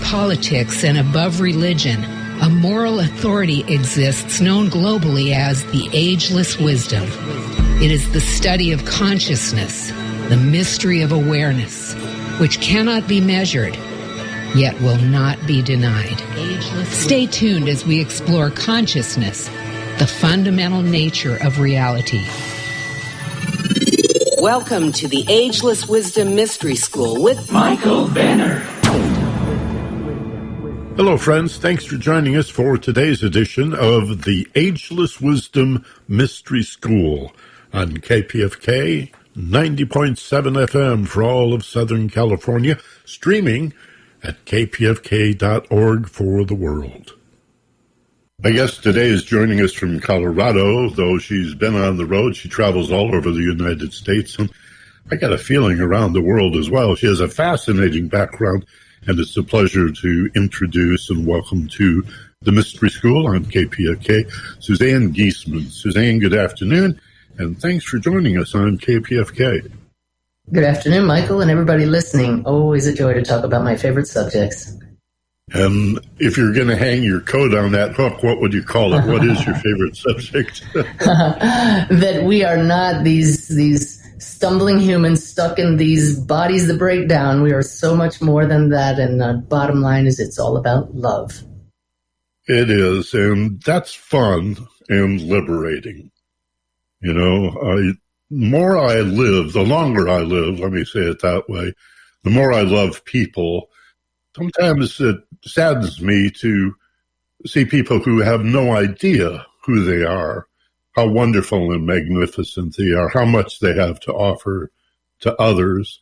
beyond politics and above religion, a moral authority exists known globally as the ageless wisdom. It is the study of consciousness, the mystery of awareness, which cannot be measured, yet will not be denied. Stay tuned as we explore consciousness, the fundamental nature of reality. Welcome to the Ageless Wisdom Mystery School with Michael Benner. Hello, friends. Thanks for joining us for today's edition of the Ageless Wisdom Mystery School on KPFK 90.7 FM for all of Southern California, streaming at kpfk.org for the world. My guest today is joining us from Colorado. Though she's been on the road, she travels all over the United States, and I got a feeling around the world as well. She has a fascinating background, and it's a pleasure to introduce and welcome to the Mystery School on KPFK, Suzanne Giesemann. Suzanne, good afternoon, and thanks for joining us on KPFK. Good afternoon, Michael, and everybody listening. Always a joy to talk about my favorite subjects. And if you're going to hang your coat on that hook, what would you call it? What is your favorite subject? That we are not these stumbling humans stuck in these bodies that break down. We are so much more than that, and the bottom line is it's all about love. It is, and that's fun and liberating. You know, the more I live, the longer I live, let me say it that way, the more I love people. Sometimes it saddens me to see people who have no idea who they are, how wonderful and magnificent they are, how much they have to offer to others.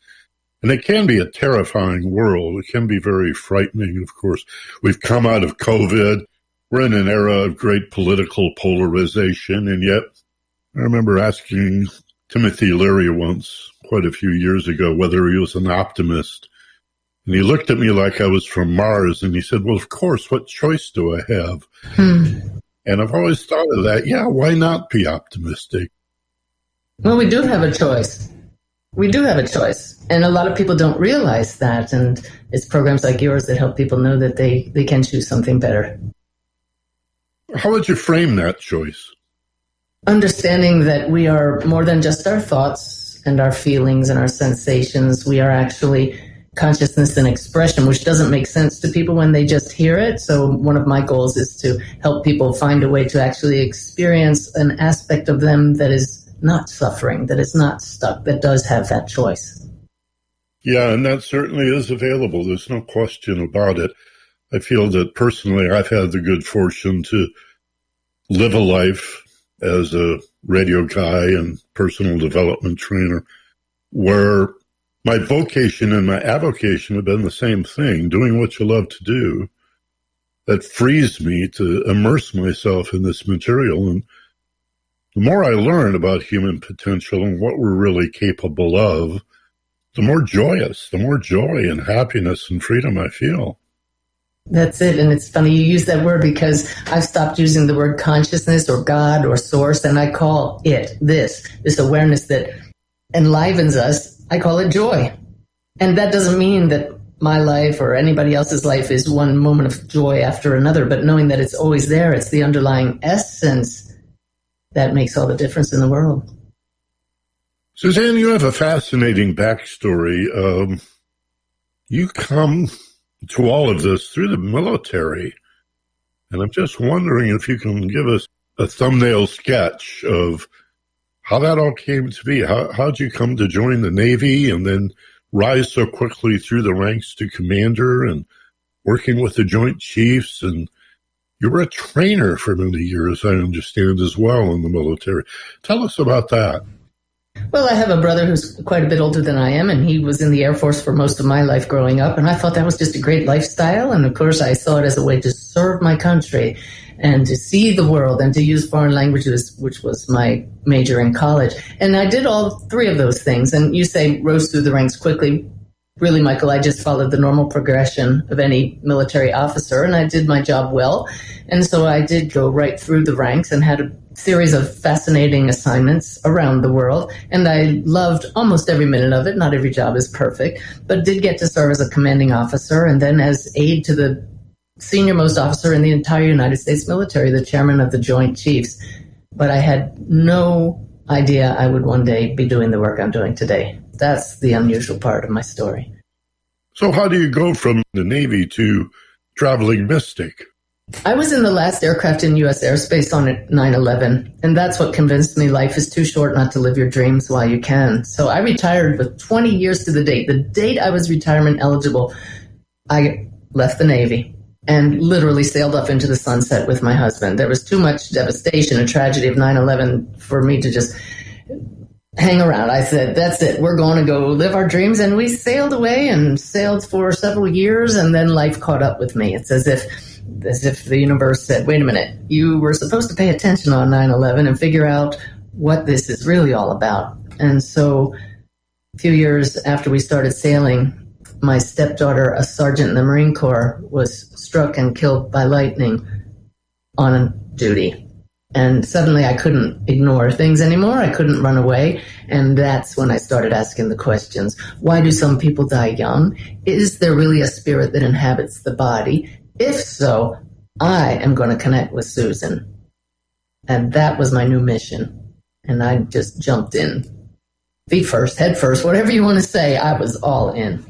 And it can be a terrifying world. It can be very frightening, of course. We've come out of COVID. We're in an era of great political polarization, and yet I remember asking Timothy Leary once, quite a few years ago, whether he was an optimist. And he looked at me like I was from Mars, and he said, well, of course, what choice do I have? And I've always thought of that. Yeah, why not be optimistic? Well, we do have a choice. We do have a choice. And a lot of people don't realize that. And it's programs like yours that help people know that they can choose something better. How would you frame that choice? Understanding that we are more than just our thoughts and our feelings and our sensations. We are actually consciousness and expression, which doesn't make sense to people when they just hear it. So one of my goals is to help people find a way to actually experience an aspect of them that is not suffering, that is not stuck, that does have that choice. Yeah, and that certainly is available. There's no question about it. I feel that personally I've had the good fortune to live a life as a radio guy and personal development trainer where my vocation and my avocation have been the same thing, doing what you love to do. That frees me to immerse myself in this material. And the more I learn about human potential and what we're really capable of, the more joyous, the more joy and happiness and freedom I feel. That's it. And it's funny you use that word because I've stopped using the word consciousness or God or source, and I call it this awareness that enlivens us. I call it joy. And that doesn't mean that my life or anybody else's life is one moment of joy after another, but knowing that it's always there, it's the underlying essence that makes all the difference in the world. Suzanne, you have a fascinating backstory. You come to all of this through the military, and I'm just wondering if you can give us a thumbnail sketch of how that all came to be. How'd you come to join the Navy and then rise so quickly through the ranks to commander and working with the Joint Chiefs? And you were a trainer for many years, I understand, as well in the military. Tell us about that. Well, I have a brother who's quite a bit older than I am, and he was in the Air Force for most of my life growing up, and I thought that was just a great lifestyle. And of course, I saw it as a way to serve my country and to see the world and to use foreign languages, which was my major in college. And I did all three of those things. And you say rose through the ranks quickly. really, Michael, I just followed the normal progression of any military officer, and I did my job well. And so I did go right through the ranks and had a series of fascinating assignments around the world. And I loved almost every minute of it. Not every job is perfect, but did get to serve as a commanding officer and then as aide to the senior most officer in the entire United States military, the chairman of the Joint Chiefs. But I had no idea I would one day be doing the work I'm doing today. That's the unusual part of my story. So how do you go from the Navy to traveling mystic? I was in the last aircraft in U.S. airspace on 9/11, and that's what convinced me life is too short not to live your dreams while you can. So I retired with 20 years to the date. The date I was retirement eligible, I left the Navy and literally sailed off into the sunset with my husband. There was too much devastation and tragedy of 9/11 for me to just hang around. I said, that's it. We're going to go live our dreams. And we sailed away and sailed for several years, and then life caught up with me. It's as if the universe said, wait a minute, you were supposed to pay attention on 9/11 and figure out what this is really all about. And so a few years after we started sailing, my stepdaughter, a sergeant in the Marine Corps, was struck and killed by lightning on duty. And suddenly I couldn't ignore things anymore. I couldn't run away. And that's when I started asking the questions. Why do some people die young? Is there really a spirit that inhabits the body? If so, I am going to connect with Susan. And that was my new mission. And I just jumped in. Feet first, head first, whatever you want to say, I was all in.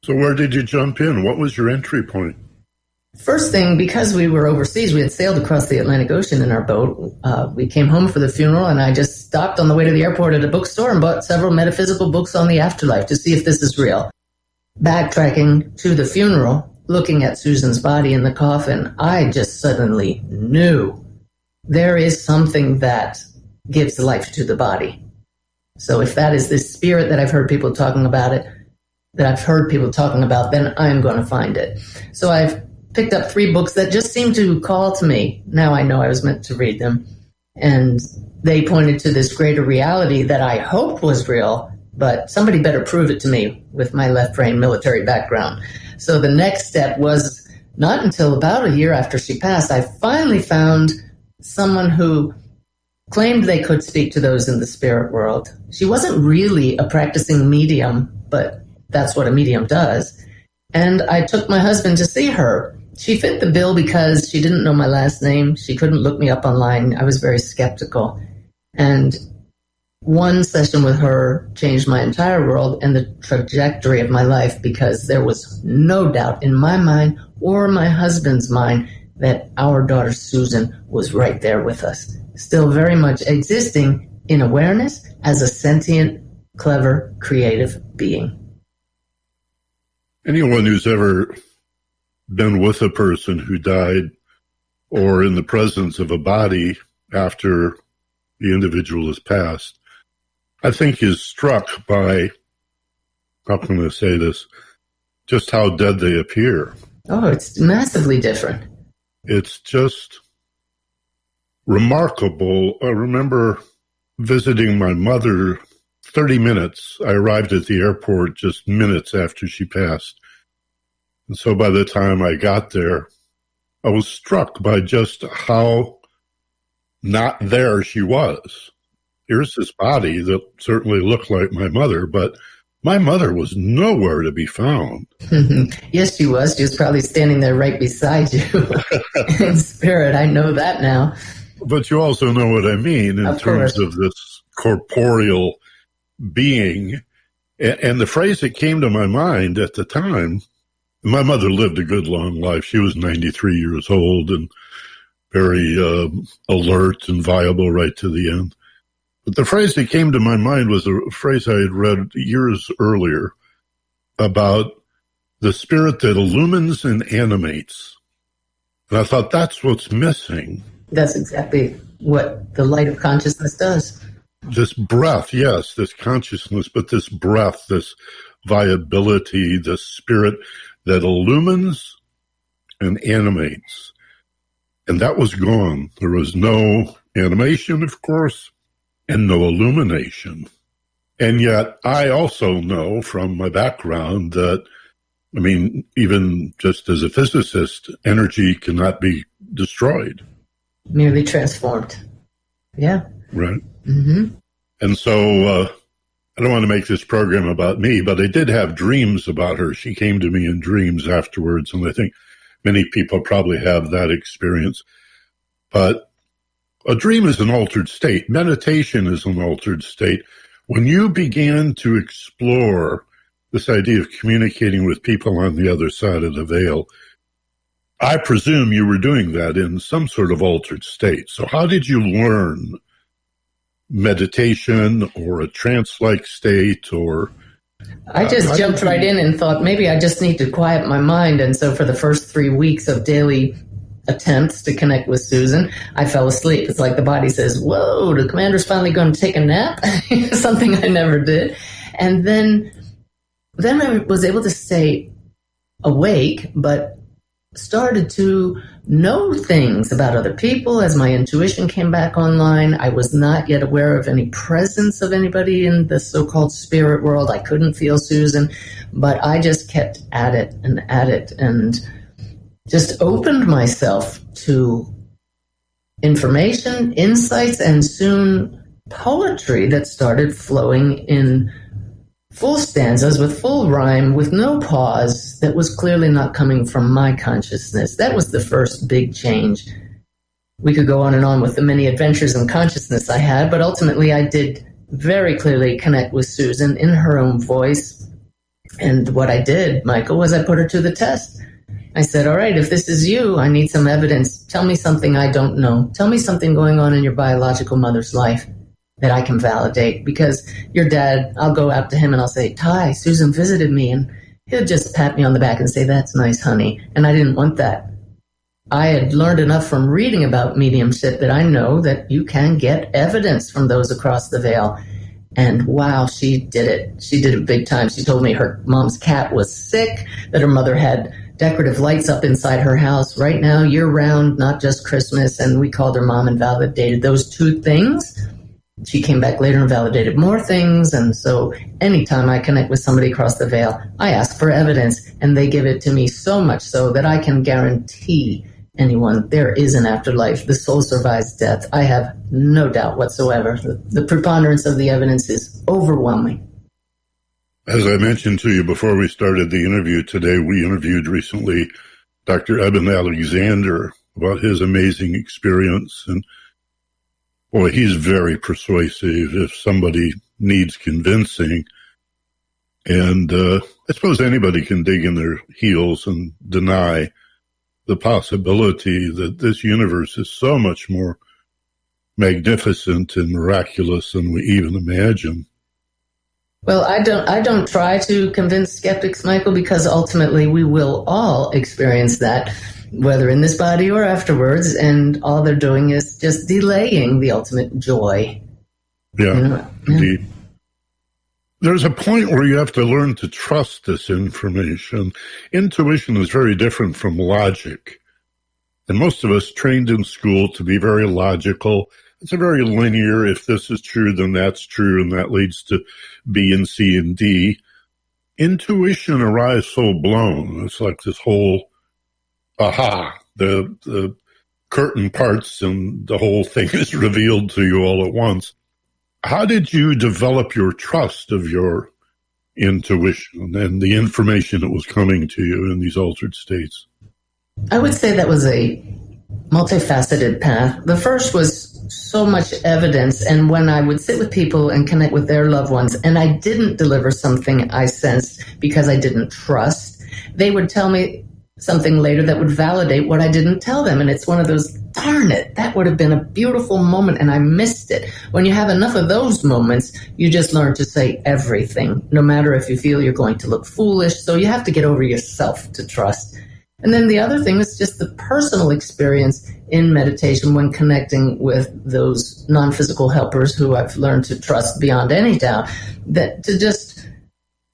So where did you jump in? What was your entry point? First thing, because we were overseas, we had sailed across the Atlantic Ocean in our boat. We came home for the funeral, and I just stopped on the way to the airport at a bookstore and bought several metaphysical books on the afterlife to see if this is real. Backtracking to the funeral, looking at Susan's body in the coffin, I just suddenly knew there is something that gives life to the body. So if that is this spirit that I've heard people talking about then I'm going to find it. So I've picked up 3 books that just seemed to call to me. Now I know I was meant to read them. And they pointed to this greater reality that I hoped was real, but somebody better prove it to me with my left brain military background. So the next step was not until about a year after she passed, I finally found someone who claimed they could speak to those in the spirit world. She wasn't really a practicing medium, but that's what a medium does. And I took my husband to see her. She fit the bill because she didn't know my last name. She couldn't look me up online. I was very skeptical. And one session with her changed my entire world and the trajectory of my life, because there was no doubt in my mind or my husband's mind that our daughter Susan was right there with us, still very much existing in awareness as a sentient, clever, creative being. Anyone who's ever been with a person who died or in the presence of a body after the individual has passed, I think is struck by, how can I say this, just how dead they appear. Oh, it's massively different. It's just remarkable. I remember visiting my mother 30 minutes. I arrived at the airport just minutes after she passed. And so by the time I got there, I was struck by just how not there she was. Here's this body that certainly looked like my mother, but my mother was nowhere to be found. Yes, she was. She was probably standing there right beside you in spirit. I know that now. But you also know what I mean in terms of this corporeal being. And the phrase that came to my mind at the time, my mother lived a good long life. She was 93 years old and very alert and viable right to the end. But the phrase that came to my mind was a phrase I had read years earlier about the spirit that illumines and animates. And I thought, that's what's missing. That's exactly what the light of consciousness does. This breath, yes, this consciousness, but this breath, this viability, this spirit that illumines and animates. And that was gone. There was no animation, of course, and no illumination. And yet I also know from my background that, I mean, even just as a physicist, energy cannot be destroyed. Merely transformed. Yeah. Right. Mm-hmm. And so I don't want to make this program about me, but I did have dreams about her. She came to me in dreams afterwards, and I think many people probably have that experience. But a dream is an altered state. Meditation is an altered state. When you began to explore this idea of communicating with people on the other side of the veil, I presume you were doing that in some sort of altered state. So how did you learn meditation or a trance-like state? Or I just jumped right in and thought maybe I just need to quiet my mind. And so for the first 3 weeks of daily attempts to connect with Susan, I fell asleep. It's like the body says, whoa, the commander's finally going to take a nap, something I never did. And then I was able to stay awake, but started to know things about other people as my intuition came back online. I was not yet aware of any presence of anybody in the so-called spirit world. I couldn't feel Susan, but I just kept at it and just opened myself to information, insights, and soon poetry that started flowing in full stanzas with full rhyme with no pause that was clearly not coming from my consciousness. That was the first big change. We could go on and on with the many adventures in consciousness I had, but ultimately I did very clearly connect with Susan in her own voice. And what I did, Michael, was I put her to the test. I said, all right, if this is you, I need some evidence. Tell me something I don't know. Tell me something going on in your biological mother's life that I can validate, because your dad, I'll go out to him and I'll say, Ty, Susan visited me, and he'll just pat me on the back and say, that's nice, honey. And I didn't want that. I had learned enough from reading about mediumship that I know that you can get evidence from those across the veil. And wow, she did it. She did it big time. She told me her mom's cat was sick, that her mother had decorative lights up inside her house right now, year round, not just Christmas. And we called her mom and validated those two things. She came back later and validated more things. And so anytime I connect with somebody across the veil, I ask for evidence, and they give it to me so much so that I can guarantee anyone there is an afterlife. The soul survives death. I have no doubt whatsoever. The preponderance of the evidence is overwhelming. As I mentioned to you before we started the interview today, we interviewed recently Dr. Eben Alexander about his amazing experience. And boy, he's very persuasive if somebody needs convincing. And I suppose anybody can dig in their heels and deny the possibility that this universe is so much more magnificent and miraculous than we even imagine. Well, I don't try to convince skeptics, Michael, because ultimately we will all experience that, whether in this body or afterwards, and all they're doing is just delaying the ultimate joy. Yeah, you know? Indeed. Yeah. There's a point where you have to learn to trust this information. Intuition is very different from logic. And most of us trained in school to be very logical. It's a very linear, if this is true, then that's true, and that leads to B and C and D. Intuition arrives full blown. It's like this whole aha, the curtain parts and the whole thing is revealed to you all at once. How did you develop your trust of your intuition and the information that was coming to you in these altered states? I would say that was a multifaceted path. The first was so much evidence, and when I would sit with people and connect with their loved ones, and I didn't deliver something I sensed because I didn't trust, they would tell me something later that would validate what I didn't tell them. And it's one of those, darn it, that would have been a beautiful moment and I missed it. When you have enough of those moments, you just learn to say everything, no matter if you feel you're going to look foolish. So you have to get over yourself to trust. And then the other thing is just the personal experience in meditation when connecting with those non-physical helpers who I've learned to trust beyond any doubt, that to just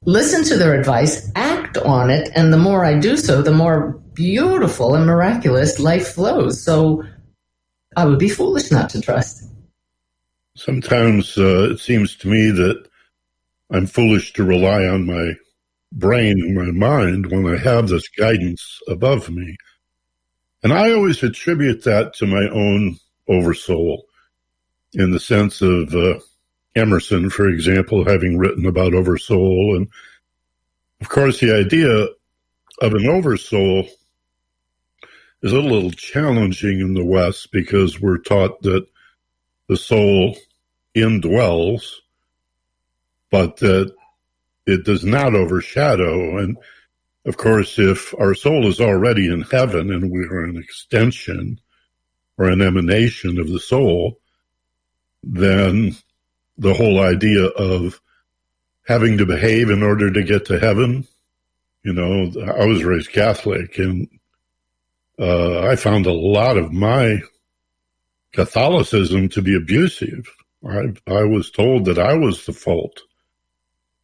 listen to their advice, act on it, and the more I do so, the more beautiful and miraculous life flows. So I would be foolish not to trust. Sometimes it seems to me that I'm foolish to rely on my brain and my mind when I have this guidance above me. And I always attribute that to my own oversoul, in the sense of Emerson, for example, having written about oversoul. And of course, the idea of an oversoul is a little challenging in the West, because we're taught that the soul indwells, but that it does not overshadow. And of course, if our soul is already in heaven and we are an extension or an emanation of the soul, then the whole idea of having to behave in order to get to heaven, I was raised Catholic, and I found a lot of my Catholicism to be abusive. I was told that I was the fault.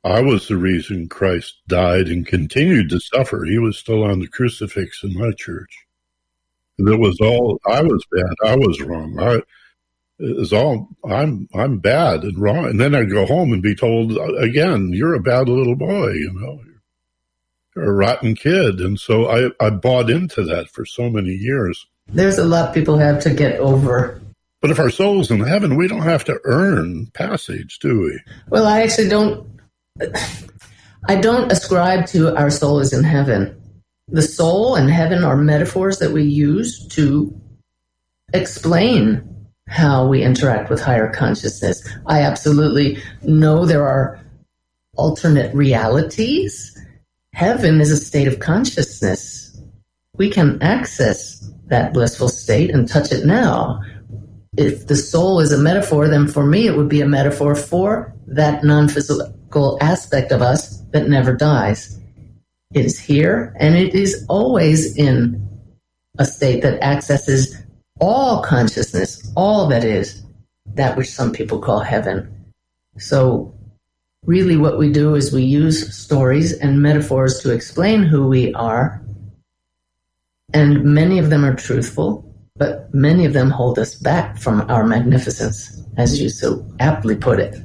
I was the reason Christ died and continued to suffer. He was still on the crucifix in my church. It was all, I was bad. I was wrong. It was all, I'm bad and wrong. And then I'd go home and be told again, you're a bad little boy, you're a rotten kid. And so I bought into that for so many years. There's a lot people have to get over. But if our soul's in heaven, we don't have to earn passage, do we? Well, I actually I don't ascribe to our soul is in heaven. The soul and heaven are metaphors that we use to explain how we interact with higher consciousness. I absolutely know there are alternate realities. Heaven is a state of consciousness. We can access that blissful state and touch it now. If the soul is a metaphor, then for me it would be a metaphor for that non-physical aspect of us that never dies. It is here, and it is always in a state that accesses all consciousness, all that is, that which some people call heaven. So really what we do is we use stories and metaphors to explain who we are, and many of them are truthful, but many of them hold us back from our magnificence, as you so aptly put it.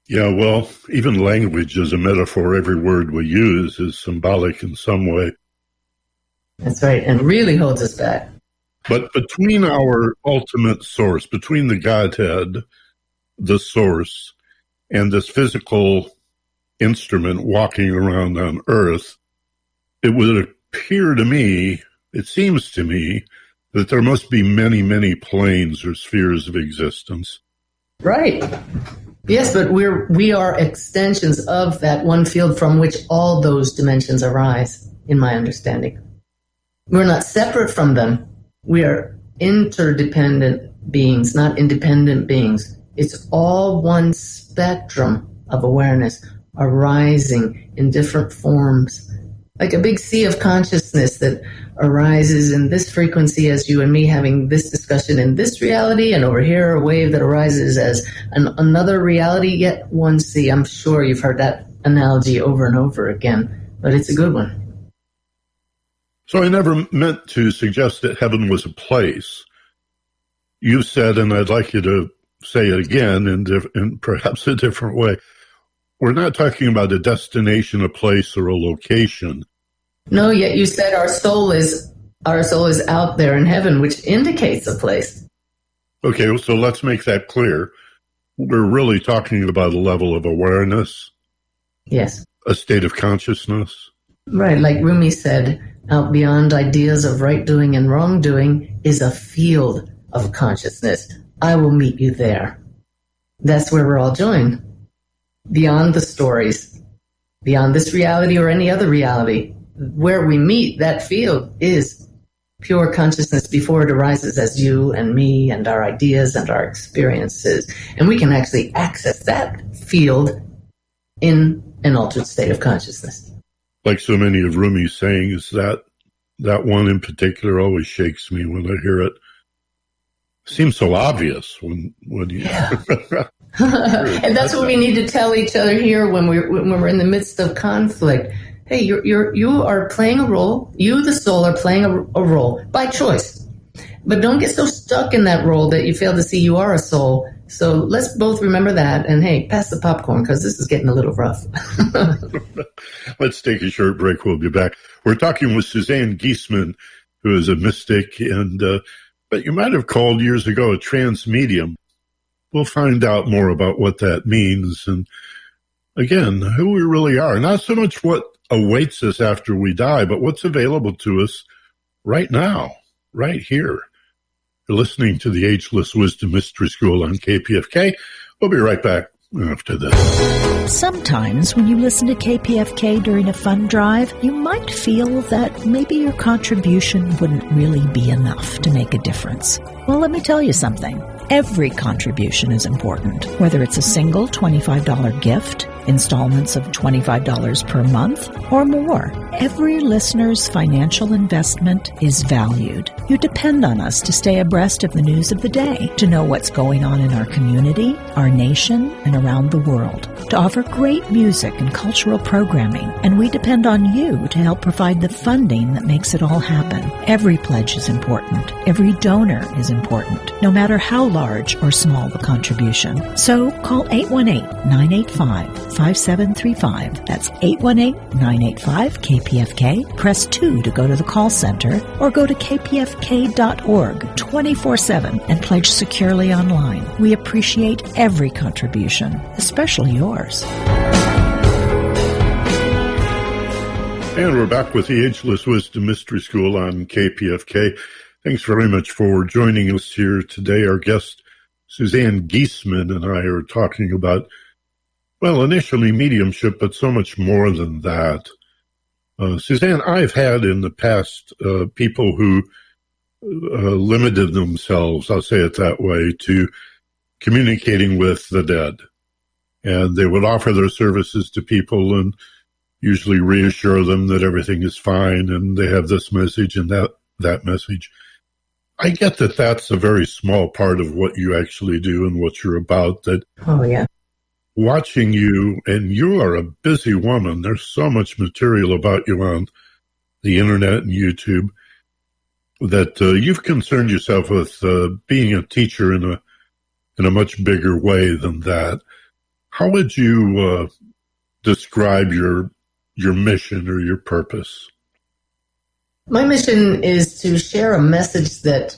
Yeah, well, even language is a metaphor. Every word we use is symbolic in some way. That's right, and really holds us back. But between our ultimate source, between the Godhead, the source, and this physical instrument walking around on earth, it would appear to me, it seems to me, that there must be many, many planes or spheres of existence. Right. Yes, but we are extensions of that one field from which all those dimensions arise, in my understanding. We're not separate from them. We are interdependent beings, not independent beings. It's all one spectrum of awareness arising in different forms, like a big sea of consciousness that arises in this frequency as you and me having this discussion in this reality, and over here a wave that arises as another reality, yet one sea. I'm sure you've heard that analogy over and over again, but it's a good one. So I never meant to suggest that heaven was a place. You said, and I'd like you to say it again in perhaps a different way, we're not talking about a destination, a place, or a location. No, yet you said our soul is out there in heaven, which indicates a place. Okay, so let's make that clear. We're really talking about a level of awareness. Yes. A state of consciousness. Right, like Rumi said, out beyond ideas of right doing and wrong doing is a field of consciousness. I will meet you there. That's where we're all joined. Beyond the stories, beyond this reality or any other reality. Where we meet, that field is pure consciousness before it arises as you and me and our ideas and our experiences. And we can actually access that field in an altered state of consciousness. Like so many of Rumi's sayings, that one in particular always shakes me when I hear it. Seems so obvious when you... Yeah. And that's what we need to tell each other here when we're in the midst of conflict. Hey, you are playing a role. You, the soul, are playing a role by choice. But don't get so stuck in that role that you fail to see you are a soul. So let's both remember that. And hey, pass the popcorn because this is getting a little rough. Let's take a short break. We'll be back. We're talking with Suzanne Giesemann, who is a mystic, and but you might have called years ago a trance medium. We'll find out more about what that means and, again, who we really are. Not so much what awaits us after we die, but what's available to us right now, right here. You're listening to the Ageless Wisdom Mystery School on KPFK. We'll be right back after this. Sometimes when you listen to KPFK during a fund drive, you might feel that maybe your contribution wouldn't really be enough to make a difference. Well, let me tell you something. Every contribution is important, whether it's a single $25 gift, installments of $25 per month, or more. Every listener's financial investment is valued. You depend on us to stay abreast of the news of the day, to know what's going on in our community, our nation, and around the world, to offer great music and cultural programming, and we depend on you to help provide the funding that makes it all happen. Every pledge is important. Every donor is important, no matter how large or small the contribution. So call 818-985-5735. That's 818-985-KPFK. Press 2 to go to the call center or go to kpfk.org 24/7 and pledge securely online. We appreciate every contribution, especially yours. And we're back with the Ageless Wisdom Mystery School on KPFK. Thanks very much for joining us here today. Our guest, Suzanne Giesemann, and I are talking about, well, initially mediumship, but so much more than that. Suzanne, I've had in the past people who limited themselves, I'll say it that way, to communicating with the dead. And they would offer their services to people and usually reassure them that everything is fine and they have this message and that message. I get that that's a very small part of what you actually do and what you're about. That Oh, yeah. watching you, and you are a busy woman. There's so much material about you on the internet and YouTube that you've concerned yourself with being a teacher in a much bigger way than that. How would you describe your mission or your purpose? My mission is to share a message that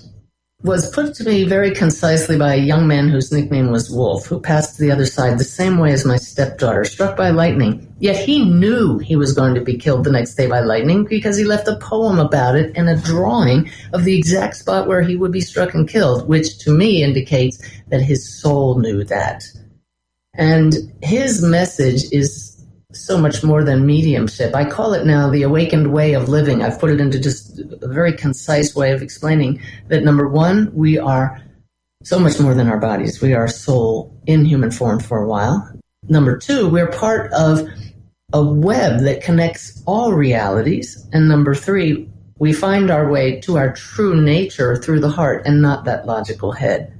was put to me very concisely by a young man whose nickname was Wolf, who passed to the other side the same way as my stepdaughter, struck by lightning. Yet he knew he was going to be killed the next day by lightning because he left a poem about it and a drawing of the exact spot where he would be struck and killed, which to me indicates that his soul knew that. And his message is so much more than mediumship. I call it now the awakened way of living. I've put it into just a very concise way of explaining that, number one, we are so much more than our bodies. We are soul in human form for a while. Number two, we're part of a web that connects all realities. And number three, we find our way to our true nature through the heart and not that logical head.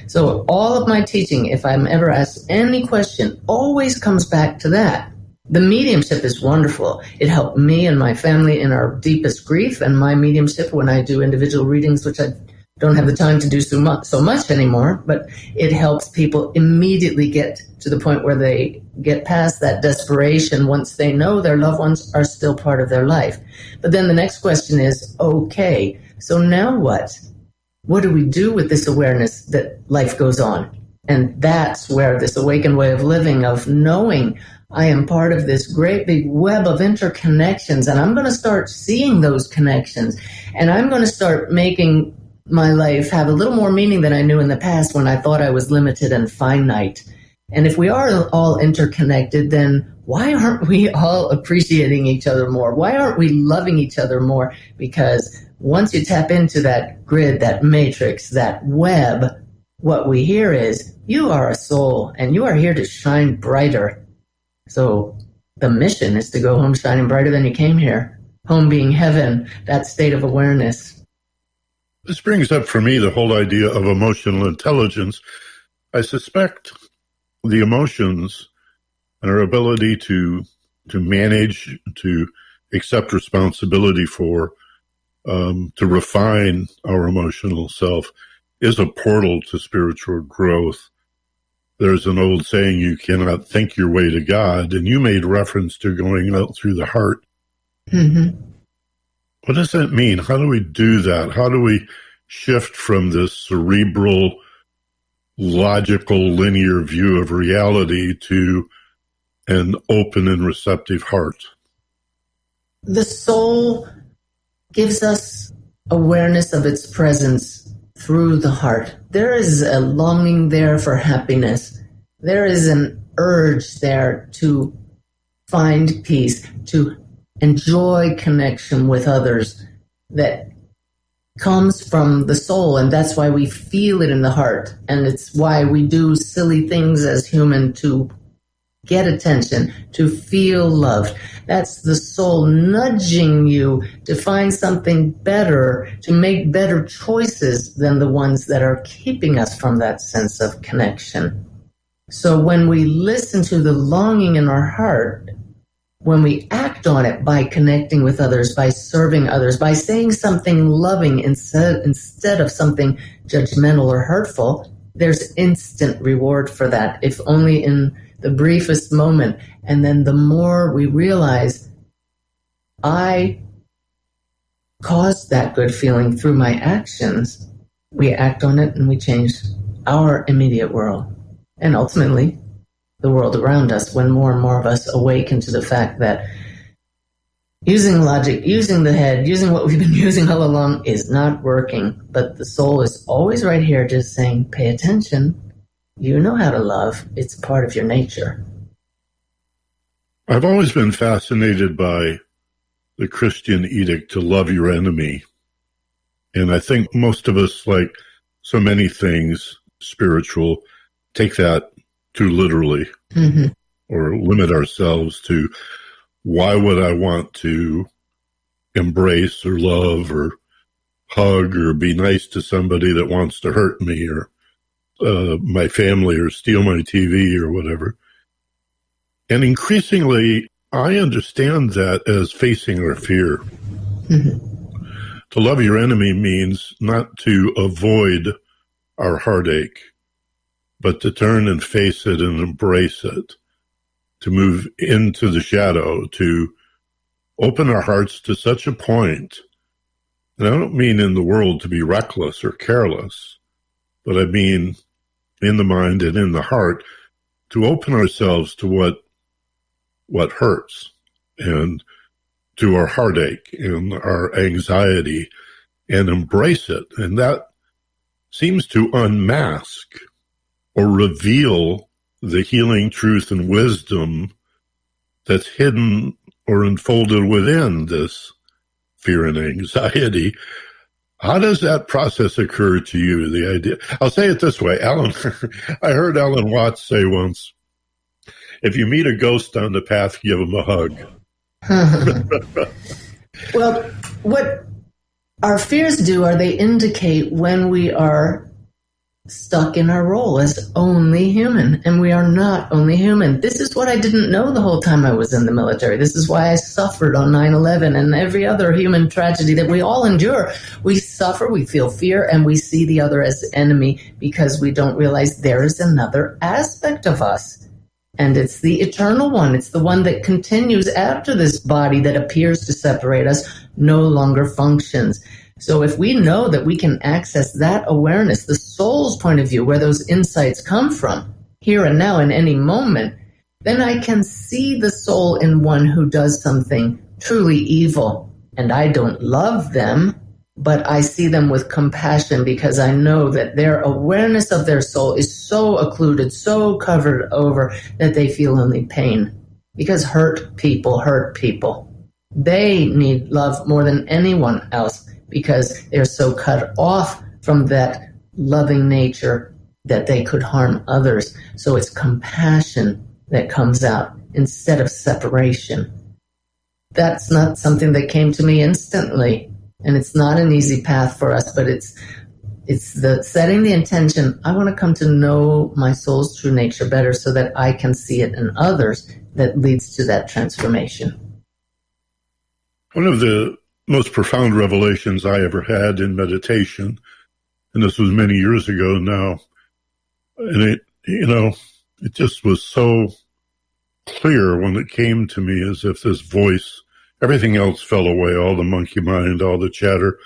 So all of my teaching, if I'm ever asked any question, always comes back to that. The mediumship is wonderful. It helped me and my family in our deepest grief, and my mediumship when I do individual readings, which I don't have the time to do so much anymore, but it helps people immediately get to the point where they get past that desperation once they know their loved ones are still part of their life. But then the next question is, okay, so now what? What do we do with this awareness that life goes on? And that's where this awakened way of living, of knowing I am part of this great big web of interconnections, and I'm going to start seeing those connections, and I'm going to start making my life have a little more meaning than I knew in the past when I thought I was limited and finite. And if we are all interconnected, then why aren't we all appreciating each other more? Why aren't we loving each other more? Because once you tap into that grid, that matrix, that web, what we hear is, you are a soul, and you are here to shine brighter. So the mission is to go home shining brighter than you came here. Home being heaven, that state of awareness. This brings up for me the whole idea of emotional intelligence. I suspect the emotions and our ability to manage, to accept responsibility for to refine our emotional self is a portal to spiritual growth. There's an old saying, you cannot think your way to God, and you made reference to going out through the heart. Mm-hmm. What does that mean? How do we do that? How do we shift from this cerebral, logical, linear view of reality to an open and receptive heart? The soul gives us awareness of its presence through the heart. There is a longing there for happiness. There is an urge there to find peace, to enjoy connection with others that comes from the soul, and that's why we feel it in the heart. And it's why we do silly things as human to get attention, to feel loved. That's the soul nudging you to find something better, to make better choices than the ones that are keeping us from that sense of connection. So when we listen to the longing in our heart, when we act on it by connecting with others, by serving others, by saying something loving instead of something judgmental or hurtful, there's instant reward for that, if only in the briefest moment. And then the more we realize, I caused that good feeling through my actions, we act on it and we change our immediate world. And ultimately, the world around us, when more and more of us awaken to the fact that using logic, using the head, using what we've been using all along is not working. But the soul is always right here just saying, pay attention. You know how to love. It's part of your nature. I've always been fascinated by the Christian edict to love your enemy. And I think most of us, like so many things spiritual, take that too literally, or limit ourselves to, why would I want to embrace or love or hug or be nice to somebody that wants to hurt me or my family or steal my TV or whatever. And increasingly, I understand that as facing our fear. To love your enemy means not to avoid our heartache, but to turn and face it and embrace it, to move into the shadow, to open our hearts to such a point. And I don't mean in the world to be reckless or careless, but I mean in the mind and in the heart, to open ourselves to what hurts, and to our heartache and our anxiety, and embrace it. And that seems to unmask or reveal the healing truth and wisdom that's hidden or enfolded within this fear and anxiety. How does that process occur to you, the idea? I'll say it this way, Alan. I heard Alan Watts say once, if you meet a ghost on the path, give him a hug. Well, what our fears do are they indicate when we are stuck in our role as only human, and we are not only human. This is what I didn't know the whole time I was in the military. This is why I suffered on 9/11 and every other human tragedy that we all endure. We suffer, we feel fear, and we see the other as the enemy because we don't realize there is another aspect of us. And it's the eternal one. It's the one that continues after this body that appears to separate us no longer functions. So if we know that we can access that awareness, the soul's point of view, where those insights come from, here and now in any moment, then I can see the soul in one who does something truly evil. And I don't love them, but I see them with compassion because I know that their awareness of their soul is so occluded, so covered over that they feel only pain. Because hurt people hurt people. They need love more than anyone else, because they're so cut off from that loving nature that they could harm others. So it's compassion that comes out instead of separation. That's not something that came to me instantly, and it's not an easy path for us, but it's the setting the intention. I want to come to know my soul's true nature better so that I can see it in others that leads to that transformation. One of the most profound revelations I ever had in meditation. And this was many years ago now. And it just was so clear when it came to me, as if this voice, everything else fell away, all the monkey mind, all the chatter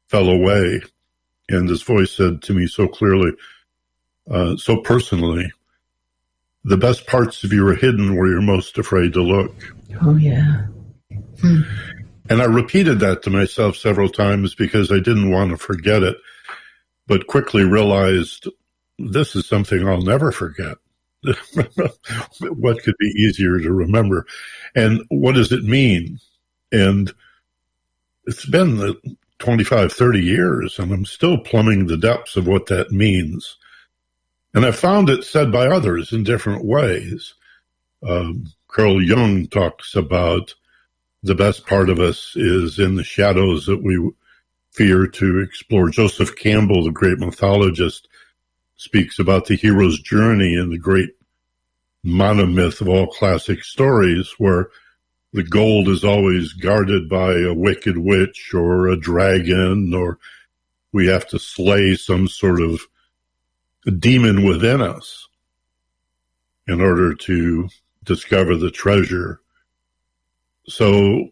fell away. And this voice said to me so clearly, so personally, the best parts of you are hidden where you're most afraid to look. Oh, yeah. And I repeated that to myself several times because I didn't want to forget it, but quickly realized this is something I'll never forget. What could be easier to remember? And what does it mean? And it's been 25, 30 years, and I'm still plumbing the depths of what that means. And I found it said by others in different ways. Carl Jung talks about the best part of us is in the shadows that we fear to explore. Joseph Campbell, the great mythologist, speaks about the hero's journey in the great monomyth of all classic stories, where the gold is always guarded by a wicked witch or a dragon, or we have to slay some sort of demon within us in order to discover the treasure. So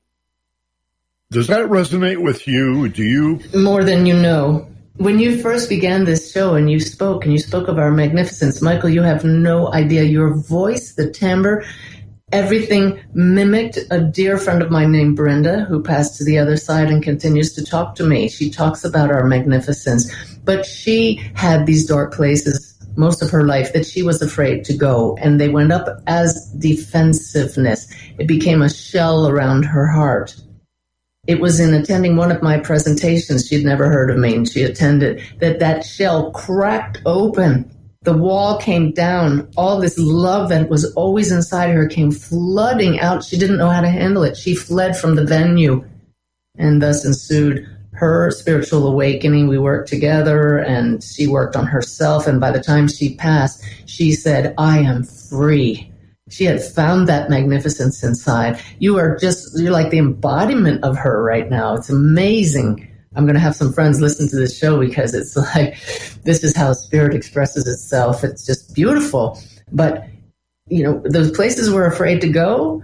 does that resonate with you? Do you? More than you know. When you first began this show and you spoke of our magnificence, Michael, you have no idea. Your voice, the timbre, everything mimicked a dear friend of mine named Brenda, who passed to the other side and continues to talk to me. She talks about our magnificence, but she had these dark places most of her life that she was afraid to go, and they went up as defensiveness. It became a shell around her heart. It was in attending one of my presentations, she'd never heard of me, and she attended, that shell cracked open. The wall came down. All this love that was always inside her came flooding out. She didn't know how to handle it. She fled from the venue, and thus ensued her spiritual awakening. We worked together, and she worked on herself, and by the time she passed, she said, I am free. She had found that magnificence inside. You're like the embodiment of her right now. It's amazing. I'm going to have some friends listen to this show because it's like, this is how spirit expresses itself. It's just beautiful. But, those places we're afraid to go,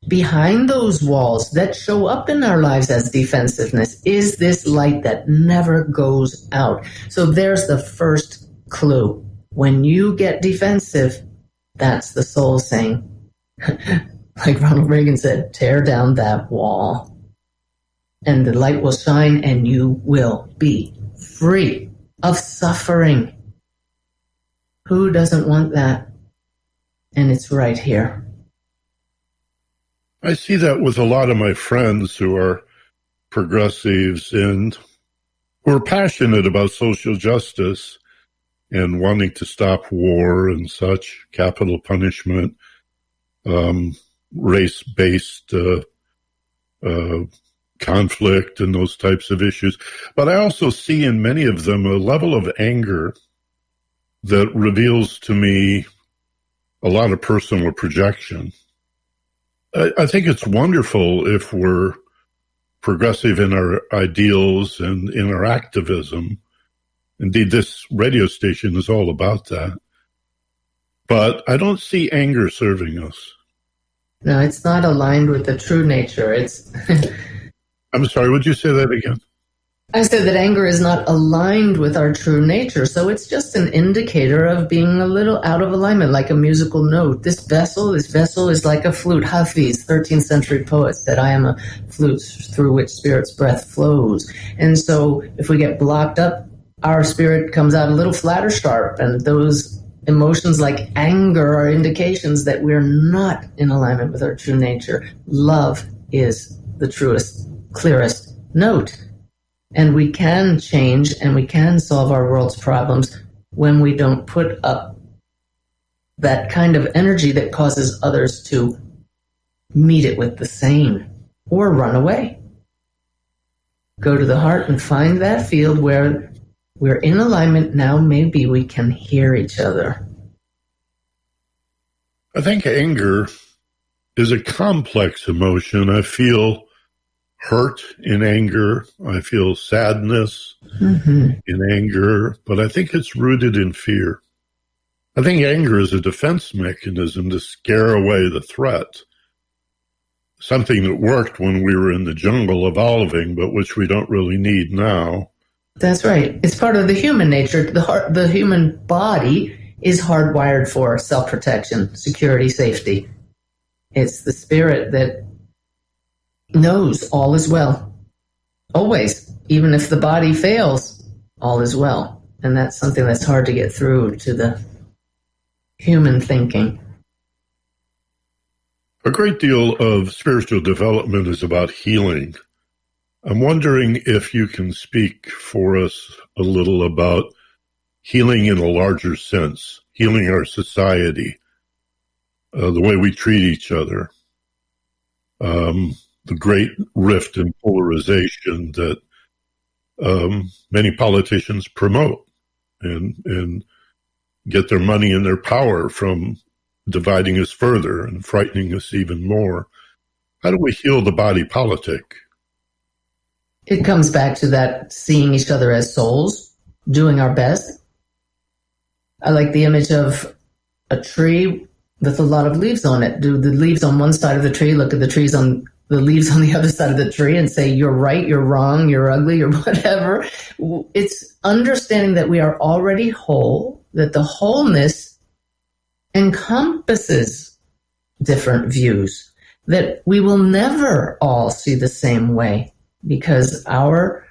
behind those walls that show up in our lives as defensiveness is this light that never goes out. So there's the first clue. When you get defensive, that's the soul saying, like Ronald Reagan said, tear down that wall and the light will shine and you will be free of suffering. Who doesn't want that? And it's right here. I see that with a lot of my friends who are progressives and who are passionate about social justice and wanting to stop war and such, capital punishment, race-based conflict and those types of issues. But I also see in many of them a level of anger that reveals to me a lot of personal projection. I think it's wonderful if we're progressive in our ideals and in our activism. Indeed, this radio station is all about that. But I don't see anger serving us. No, it's not aligned with the true nature. I'm sorry, would you say that again? I said that anger is not aligned with our true nature, so it's just an indicator of being a little out of alignment, like a musical note. This vessel is like a flute. Hafiz, 13th century poet, said, I am a flute through which spirit's breath flows. And so if we get blocked up, our spirit comes out a little flat or sharp, and those emotions like anger are indications that we're not in alignment with our true nature. Love is the truest, clearest note. And we can change and we can solve our world's problems when we don't put up that kind of energy that causes others to meet it with the same or run away. Go to the heart and find that field where we're in alignment. Now maybe we can hear each other. I think anger is a complex emotion. I feel hurt in anger. I feel sadness in anger, but I think it's rooted in fear. I think anger is a defense mechanism to scare away the threat. Something that worked when we were in the jungle evolving, but which we don't really need now. That's right. It's part of the human nature. The human body is hardwired for self-protection, security, safety. It's the spirit that knows all is well. Always. Even if the body fails, all is well. And that's something that's hard to get through to the human thinking. A great deal of spiritual development is about healing. I'm wondering if you can speak for us a little about healing in a larger sense, healing our society, the way we treat each other, the great rift and polarization that many politicians promote and get their money and their power from dividing us further and frightening us even more. How do we heal the body politic? It comes back to that seeing each other as souls, doing our best. I like the image of a tree with a lot of leaves on it. Do the leaves on one side of the tree look at the leaves on the other side of the tree and say, you're right, you're wrong, you're ugly, or whatever? It's understanding that we are already whole, that the wholeness encompasses different views, that we will never all see the same way because our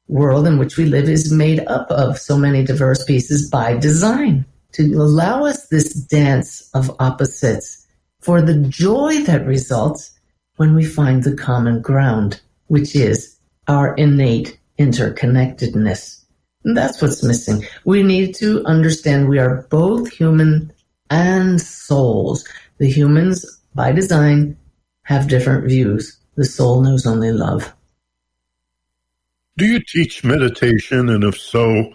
world in which we live is made up of so many diverse pieces by design to allow us this dance of opposites for the joy that results when we find the common ground, which is our innate interconnectedness. And that's what's missing. We need to understand we are both human and souls. The humans, by design, have different views. The soul knows only love. Do you teach meditation? And if so,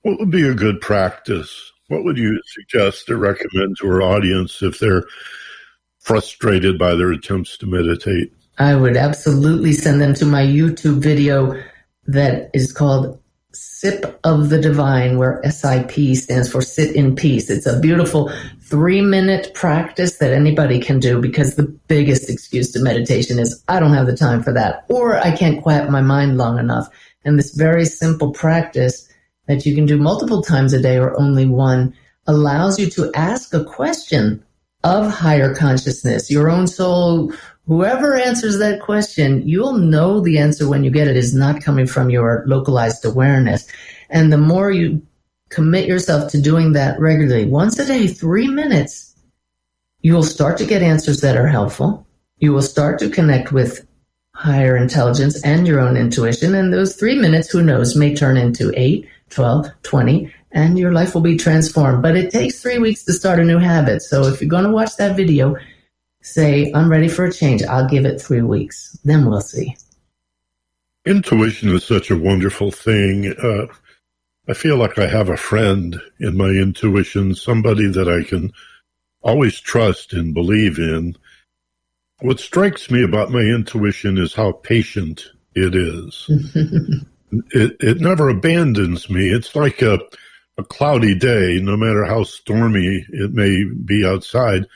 what would be a good practice? What would you suggest or recommend to our audience if they're frustrated by their attempts to meditate? I would absolutely send them to my YouTube video that is called Sip of the Divine, where SIP stands for Sit in Peace. It's a beautiful 3-minute practice that anybody can do, because the biggest excuse to meditation is, I don't have the time for that, or I can't quiet my mind long enough. And this very simple practice that you can do multiple times a day or only one allows you to ask a question of higher consciousness, your own soul. Whoever answers that question, you'll know the answer when you get it is not coming from your localized awareness. And the more you commit yourself to doing that regularly, once a day, 3 minutes, you will start to get answers that are helpful. You will start to connect with higher intelligence and your own intuition. And those 3 minutes, who knows, may turn into 8, 12, 20, and your life will be transformed. But it takes 3 weeks to start a new habit. So if you're going to watch that video, say, I'm ready for a change. I'll give it 3 weeks. Then we'll see. Intuition is such a wonderful thing. I feel like I have a friend in my intuition, somebody that I can always trust and believe in. What strikes me about my intuition is how patient it is. It never abandons me. It's like a cloudy day, no matter how stormy it may be outside.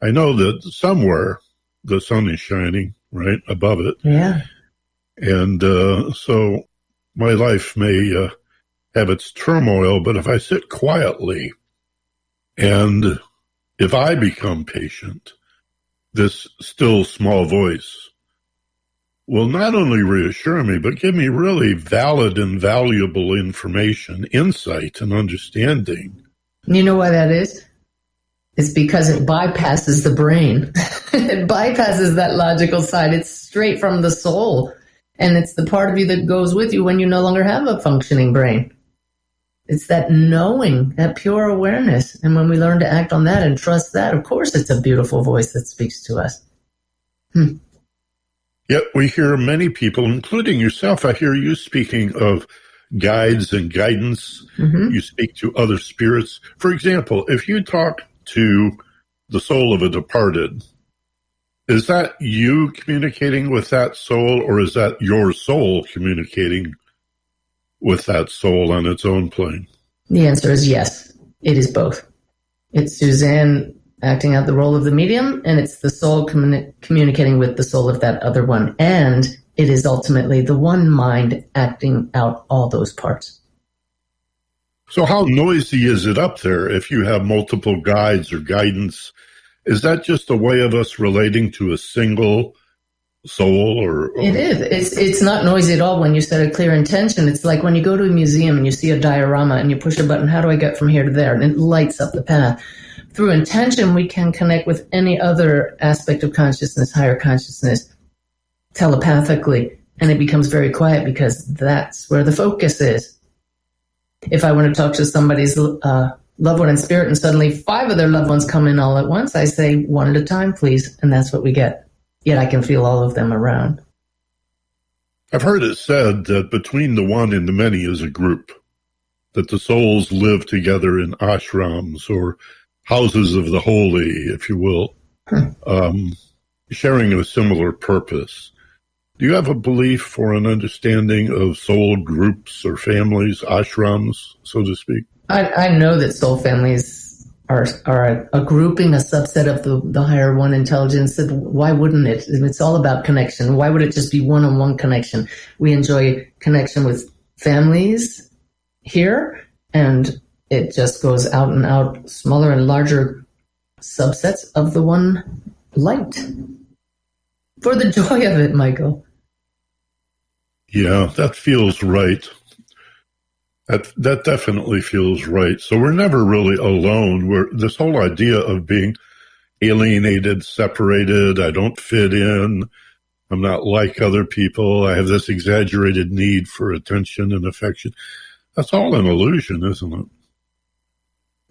I know that somewhere the sun is shining right above it. Yeah. And so my life may have its turmoil, but if I sit quietly and if I become patient, this still small voice will not only reassure me, but give me really valid and valuable information, insight, and understanding. You know why that is? It's because it bypasses the brain. It bypasses that logical side. It's straight from the soul. And it's the part of you that goes with you when you no longer have a functioning brain. It's that knowing, that pure awareness. And when we learn to act on that and trust that, of course it's a beautiful voice that speaks to us. Yet we hear many people, including yourself, I hear you speaking of guides and guidance. You speak to other spirits. For example, if you talk to the soul of a departed, Is that you communicating with that soul, or is that your soul communicating with that soul on its own plane? The answer is yes. It is both. It's Suzanne acting out the role of the medium, and it's the soul communicating with the soul of that other one. And it is ultimately the one mind acting out all those parts. So how noisy is it up there if you have multiple guides or guidance? Is that just a way of us relating to a single soul? Or It is. It's not noisy at all when you set a clear intention. It's like when you go to a museum and you see a diorama and you push a button, how do I get from here to there? And it lights up the path. Through intention, we can connect with any other aspect of consciousness, higher consciousness, telepathically, and it becomes very quiet because that's where the focus is. If I want to talk to somebody's loved one in spirit and suddenly 5 of their loved ones come in all at once, I say 1 at a time, please, and that's what we get. Yet I can feel all of them around. I've heard it said that between the one and the many is a group, that the souls live together in ashrams or houses of the holy, if you will, sharing a similar purpose. Do you have a belief or an understanding of soul groups or families, ashrams, so to speak? I know that soul families are a grouping, a subset of the higher one intelligence. Why wouldn't it? It's all about connection. Why would it just be one-on-one connection? We enjoy connection with families here, and it just goes out and out, smaller and larger subsets of the one light. For the joy of it, Michael. Yeah, that feels right. That definitely feels right. So we're never really alone. This whole idea of being alienated, separated, I don't fit in, I'm not like other people, I have this exaggerated need for attention and affection. That's all an illusion, isn't it?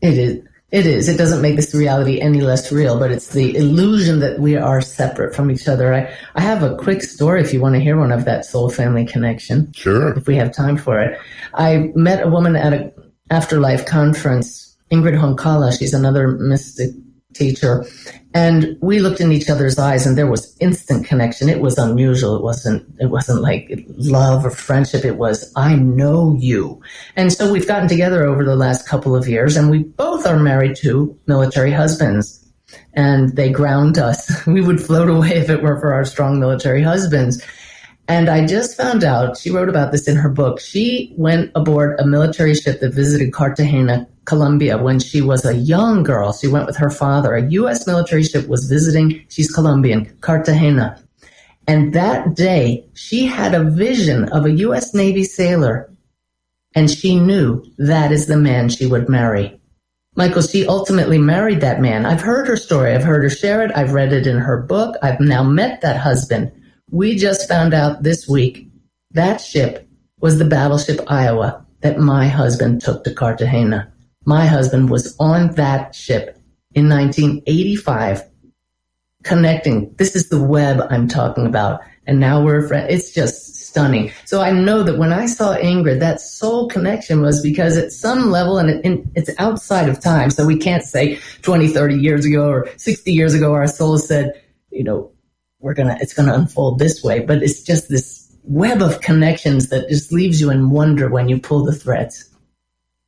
It is. It is. It doesn't make this reality any less real, but it's the illusion that we are separate from each other. I have a quick story if you want to hear one of that soul family connection. Sure. If we have time for it. I met a woman at an afterlife conference, Ingrid Honkala. She's another mystic teacher. And we looked in each other's eyes and there was instant connection. It was unusual. It wasn't like love or friendship. It was, I know you. And so we've gotten together over the last couple of years and we both are married to military husbands and they ground us. We would float away if it were for our strong military husbands. And I just found out, she wrote about this in her book, she went aboard a military ship that visited Cartagena, Colombia, when she was a young girl. She went with her father. A U.S. military ship was visiting, she's Colombian, Cartagena. And that day, she had a vision of a U.S. Navy sailor, and she knew that is the man she would marry. Michael, she ultimately married that man. I've heard her story. I've heard her share it. I've read it in her book. I've now met that husband. We just found out this week that ship was the battleship Iowa that my husband took to Cartagena. My husband was on that ship in 1985, connecting. This is the web I'm talking about. And now we're friends. It's just stunning. So I know that when I saw Ingrid, that soul connection was because at some level, and it's outside of time, so we can't say 20, 30 years ago or 60 years ago, our soul said, you know, it's going to unfold this way, but it's just this web of connections that just leaves you in wonder when you pull the threads.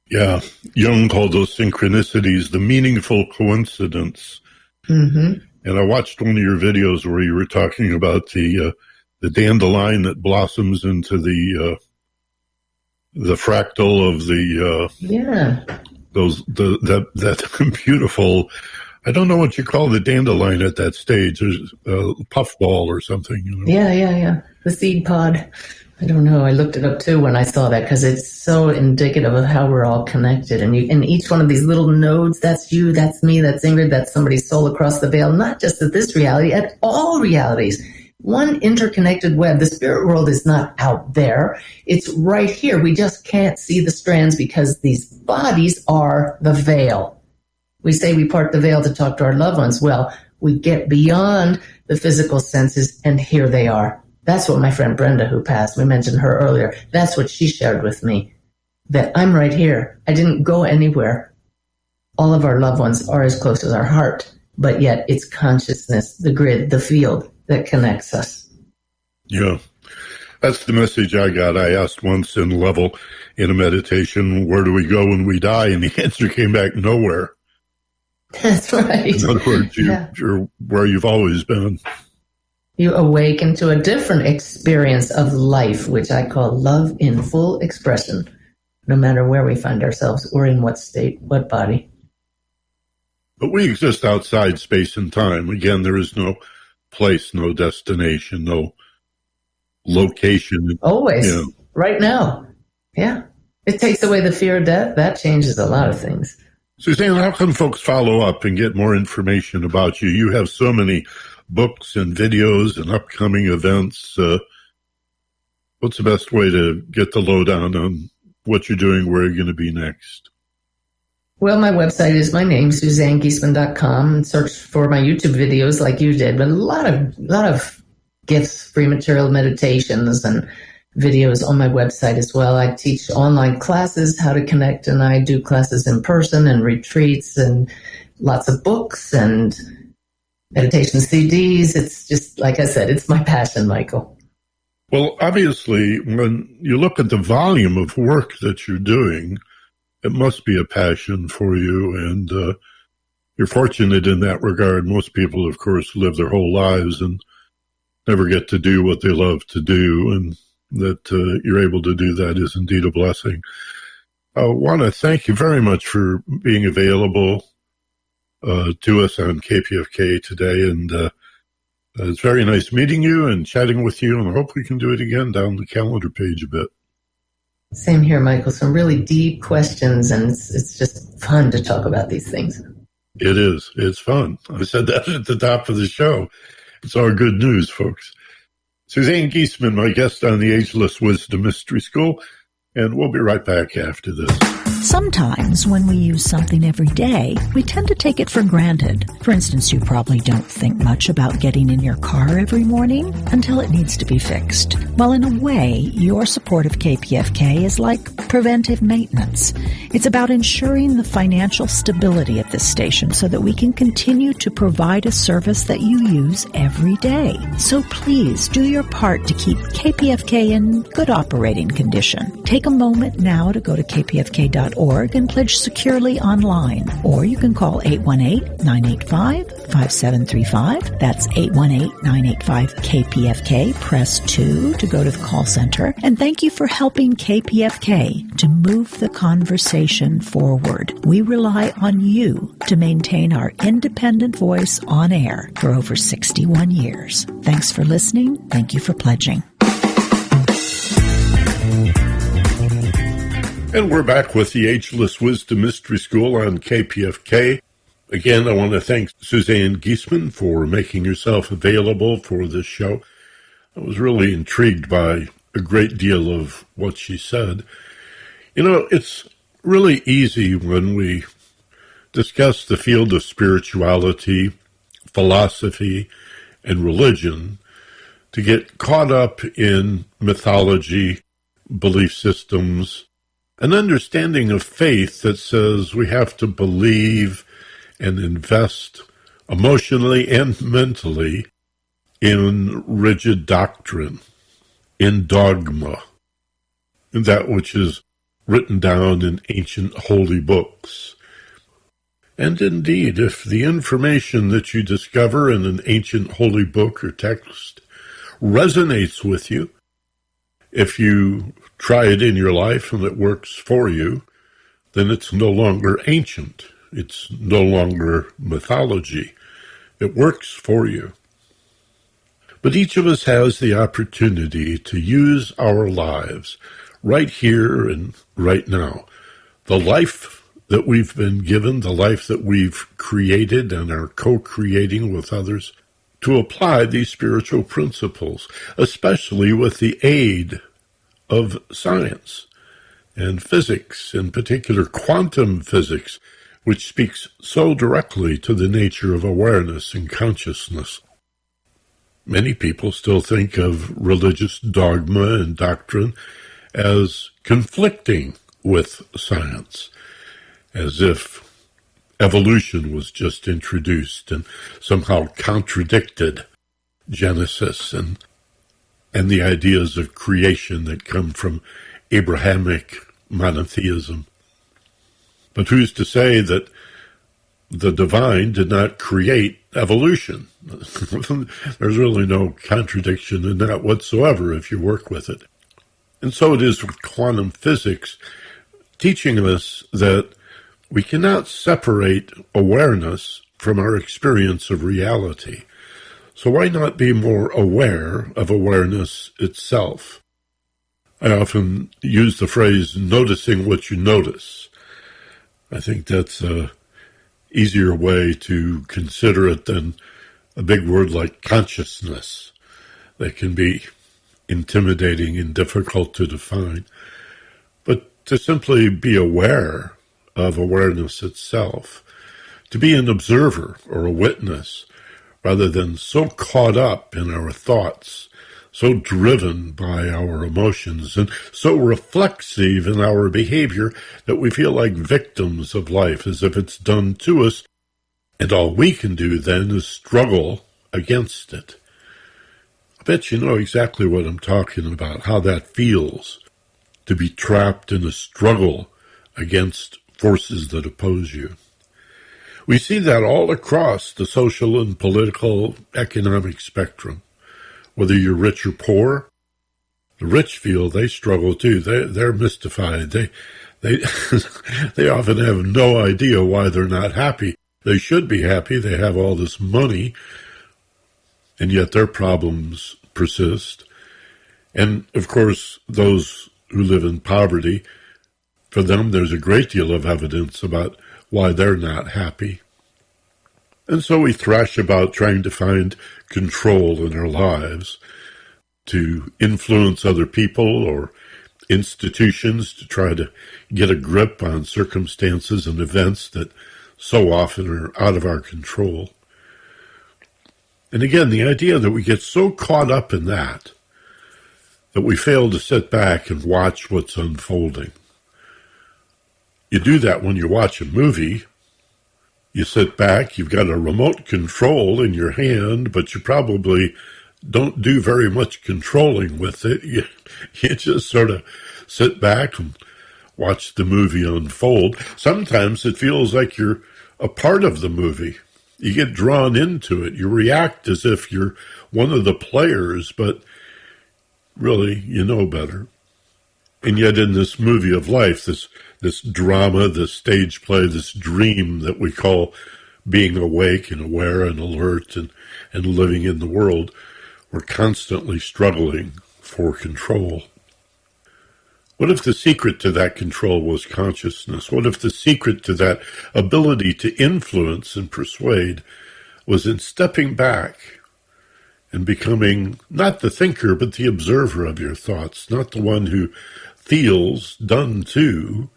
Yeah. Jung called those synchronicities the meaningful coincidence. Mm-hmm. And I watched one of your videos where you were talking about the dandelion that blossoms into the fractal of that beautiful, I don't know what you call the dandelion at that stage. There's a puffball or something. You know? Yeah. The seed pod. I don't know. I looked it up too when I saw that because it's so indicative of how we're all connected. And in each one of these little nodes, that's you, that's me, that's Ingrid, that's somebody's soul across the veil, not just at this reality, at all realities. One interconnected web. The spirit world is not out there. It's right here. We just can't see the strands because these bodies are the veil. We say we part the veil to talk to our loved ones. Well, we get beyond the physical senses, and here they are. That's what my friend Brenda, who passed, we mentioned her earlier, that's what she shared with me, that I'm right here. I didn't go anywhere. All of our loved ones are as close as our heart. but yet it's consciousness, the grid, the field that connects us. Yeah. That's the message I got. I asked once in a meditation, where do we go when we die? And the answer came back, nowhere. That's right. In other words, you're where you've always been. You awaken to a different experience of life, which I call love in full expression, no matter where we find ourselves or in what state, what body. But we exist outside space and time. Again, there is no place, no destination, no location. Always. Yeah. Right now. Yeah. It takes away the fear of death. That changes a lot of things. Suzanne, how can folks follow up and get more information about you? You have so many books and videos and upcoming events. What's the best way to get the lowdown on what you're doing, where you're going to be next? Well, my website is my name, SuzanneGiesemann.com, and search for my YouTube videos like you did, but a lot of gifts, free material, meditations, and videos on my website as well. I teach online classes, how to connect, and I do classes in person and retreats and lots of books and meditation CDs. It's just, like I said, it's my passion, Michael. Well, obviously, when you look at the volume of work that you're doing, it must be a passion for you, and you're fortunate in that regard. Most people, of course, live their whole lives and never get to do what they love to do, and that you're able to do that is indeed a blessing. I want to thank you very much for being available to us on KPFK today, and it's very nice meeting you and chatting with you, and I hope we can do it again down the calendar page a bit. Same here, Michael. Some really deep questions, and it's just fun to talk about these things. It is. It's fun. I said that at the top of the show. It's all good news, folks. Suzanne Giesemann, my guest on the Ageless Wisdom Mystery School, and we'll be right back after this. Sometimes when we use something every day, we tend to take it for granted. For instance, you probably don't think much about getting in your car every morning until it needs to be fixed. Well, in a way, your support of KPFK is like preventive maintenance. It's about ensuring the financial stability of this station so that we can continue to provide a service that you use every day. So please do your part to keep KPFK in good operating condition. Take a moment now to go to kpfk.org and pledge securely online. Or you can call 818-985-5735. That's 818-985-KPFK. Press 2 to go to the call center. And thank you for helping KPFK to move the conversation forward. We rely on you to maintain our independent voice on air for over 61 years. Thanks for listening. Thank you for pledging. And we're back with the Ageless Wisdom Mystery School on KPFK. Again, I want to thank Suzanne Giesemann for making herself available for this show. I was really intrigued by a great deal of what she said. You know, it's really easy when we discuss the field of spirituality, philosophy, and religion to get caught up in mythology, belief systems, an understanding of faith that says we have to believe and invest emotionally and mentally in rigid doctrine, in dogma, in that which is written down in ancient holy books. And indeed, if the information that you discover in an ancient holy book or text resonates with you, if you try it in your life and it works for you, then it's no longer ancient. It's no longer mythology. It works for you. But each of us has the opportunity to use our lives right here and right now. The life that we've been given, the life that we've created and are co-creating with others, to apply these spiritual principles, especially with the aid of science and physics, in particular quantum physics, which speaks so directly to the nature of awareness and consciousness. Many people still think of religious dogma and doctrine as conflicting with science, as if evolution was just introduced and somehow contradicted Genesis and the ideas of creation that come from Abrahamic monotheism. But who's to say that the divine did not create evolution? There's really no contradiction in that whatsoever if you work with it. And so it is with quantum physics, teaching us that we cannot separate awareness from our experience of reality. So why not be more aware of awareness itself? I often use the phrase, noticing what you notice. I think that's a easier way to consider it than a big word like consciousness that can be intimidating and difficult to define. But to simply be aware of awareness itself, to be an observer or a witness, rather than so caught up in our thoughts, so driven by our emotions, and so reflexive in our behavior that we feel like victims of life, as if it's done to us, and all we can do then is struggle against it. I bet you know exactly what I'm talking about, how that feels, to be trapped in a struggle against forces that oppose you. We see that all across the social and political economic spectrum. Whether you're rich or poor, the rich feel they struggle too. They're mystified. They they often have no idea why they're not happy. They should be happy. They have all this money, and yet their problems persist. And, of course, those who live in poverty, for them there's a great deal of evidence about why they're not happy. And so we thrash about trying to find control in our lives, to influence other people or institutions, to try to get a grip on circumstances and events that so often are out of our control. And again, the idea that we get so caught up in that we fail to sit back and watch what's unfolding. You do that when you watch a movie. You sit back, you've got a remote control in your hand, but you probably don't do very much controlling with it. You just sort of sit back and watch the movie unfold. Sometimes it feels like you're a part of the movie. You get drawn into it. You react as if you're one of the players, but really, you know better. And yet in this movie of life, this drama, this stage play, this dream that we call being awake and aware and alert and living in the world, we're constantly struggling for control. What if the secret to that control was consciousness? What if the secret to that ability to influence and persuade was in stepping back and becoming not the thinker, but the observer of your thoughts, not the one who feels done to,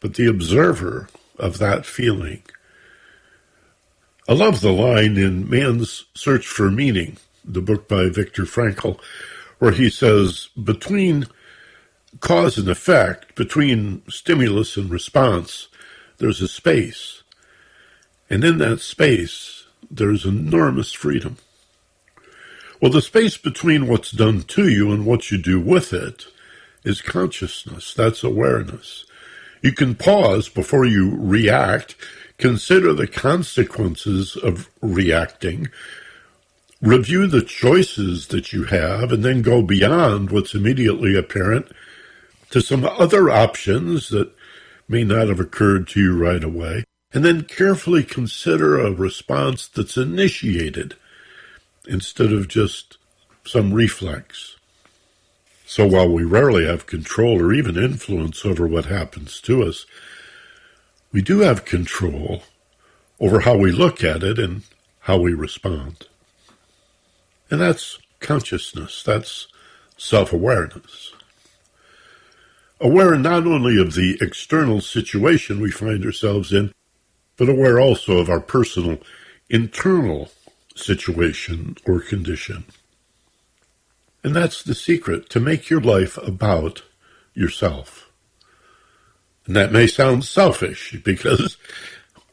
but the observer of that feeling? I love the line in Man's Search for Meaning, the book by Viktor Frankl, where he says, between cause and effect, between stimulus and response, there's a space. And in that space, there's enormous freedom. Well, the space between what's done to you and what you do with it is consciousness. That's awareness. You can pause before you react, consider the consequences of reacting, review the choices that you have, and then go beyond what's immediately apparent to some other options that may not have occurred to you right away, and then carefully consider a response that's initiated instead of just some reflex. So while we rarely have control or even influence over what happens to us, we do have control over how we look at it and how we respond. And that's consciousness, that's self-awareness. Aware not only of the external situation we find ourselves in, but aware also of our personal, internal situation or condition. And that's the secret, to make your life about yourself. And that may sound selfish, because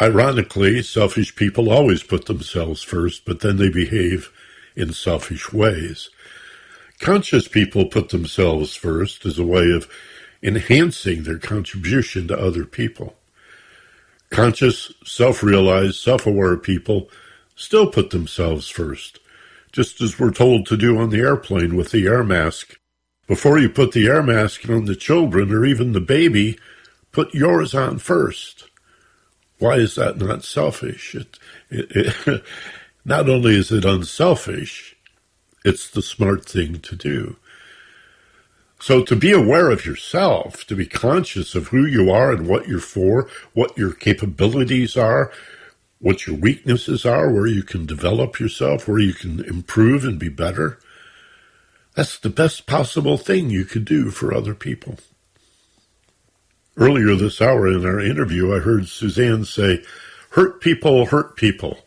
Ironically, selfish people always put themselves first, but then they behave in selfish ways. Conscious people put themselves first as a way of enhancing their contribution to other people. Conscious, self-realized, self-aware people still put themselves first, just as we're told to do on the airplane with the air mask. Before you put the air mask on the children or even the baby, put yours on first. Why is that not selfish? Not only is it unselfish, it's the smart thing to do. So to be aware of yourself, to be conscious of who you are and what you're for, what your capabilities are, what your weaknesses are, where you can develop yourself, where you can improve and be better, that's the best possible thing you could do for other people. Earlier this hour in our interview, I heard Suzanne say, hurt people hurt people.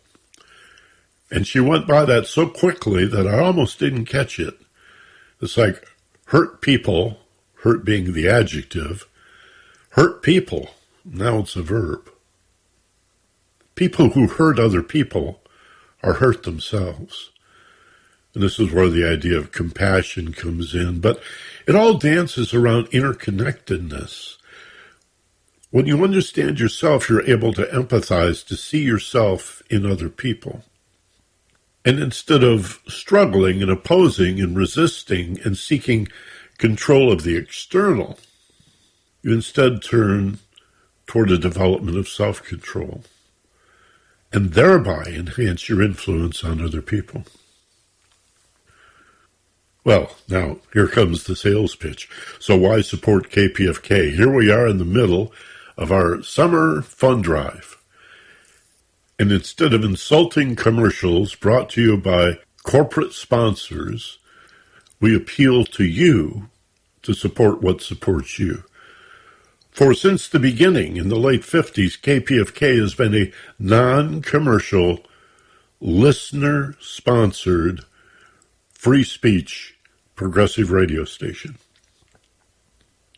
And she went by that so quickly that I almost didn't catch it. It's like hurt people, hurt being the adjective, hurt people, now it's a verb. People who hurt other people are hurt themselves. And this is where the idea of compassion comes in. But it all dances around interconnectedness. When you understand yourself, you're able to empathize, to see yourself in other people. And instead of struggling and opposing and resisting and seeking control of the external, you instead turn toward a development of self-control and thereby enhance your influence on other people. Well, now, here comes the sales pitch. So why support KPFK? Here we are in the middle of our summer fund drive. And instead of insulting commercials brought to you by corporate sponsors, we appeal to you to support what supports you. For since the beginning, in the late 50s, KPFK has been a non-commercial, listener-sponsored, free speech, progressive radio station.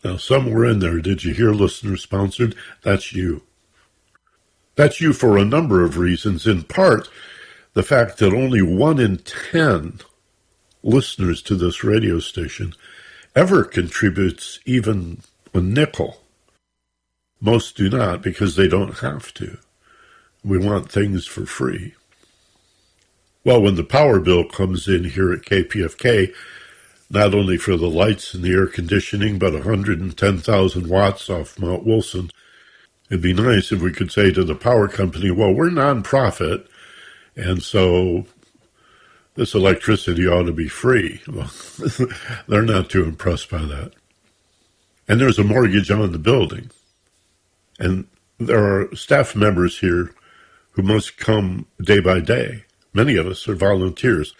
Now, somewhere in there, did you hear listener-sponsored? That's you. That's you for a number of reasons. In part, the fact that only 1 in 10 listeners to this radio station ever contributes even a nickel. Most do not because they don't have to. We want things for free. Well, when the power bill comes in here at KPFK, not only for the lights and the air conditioning, but 110,000 watts off Mount Wilson, it'd be nice if we could say to the power company, well, we're nonprofit, and so this electricity ought to be free. Well, they're not too impressed by that. And there's a mortgage on the building. And there are staff members here who must come day by day. Many of us are volunteers.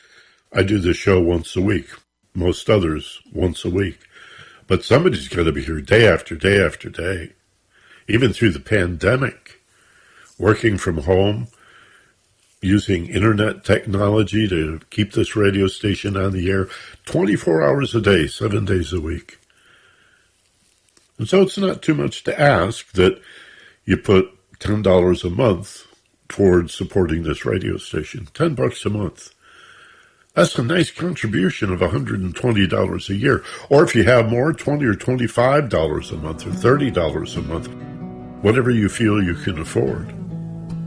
I do this show once a week. Most others once a week. But somebody's got to be here day after day after day. Even through the pandemic, working from home, using internet technology to keep this radio station on the air 24 hours a day, 7 days a week. And so it's not too much to ask that you put $10 a month towards supporting this radio station. $10 a month. That's a nice contribution of $120 a year. Or if you have more, $20 or $25 a month or $30 a month. Whatever you feel you can afford.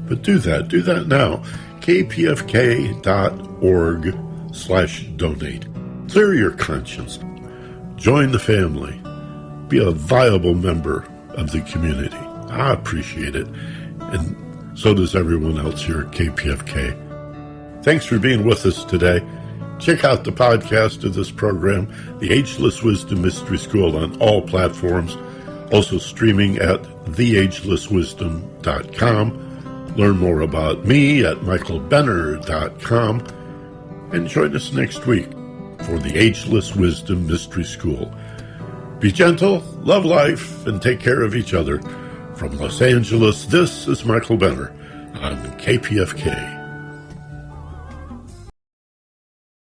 But do that now. kpfk.org/donate. Clear your conscience. Join the family. Be a viable member of the community. I appreciate it. And so does everyone else here at KPFK. Thanks for being with us today. Check out the podcast of this program, The Ageless Wisdom Mystery School, on all platforms. Also streaming at theagelesswisdom.com. Learn more about me at michaelbenner.com. And join us next week for the Ageless Wisdom Mystery School. Be gentle, love life, and take care of each other. From Los Angeles, this is Michael Benner on KPFK.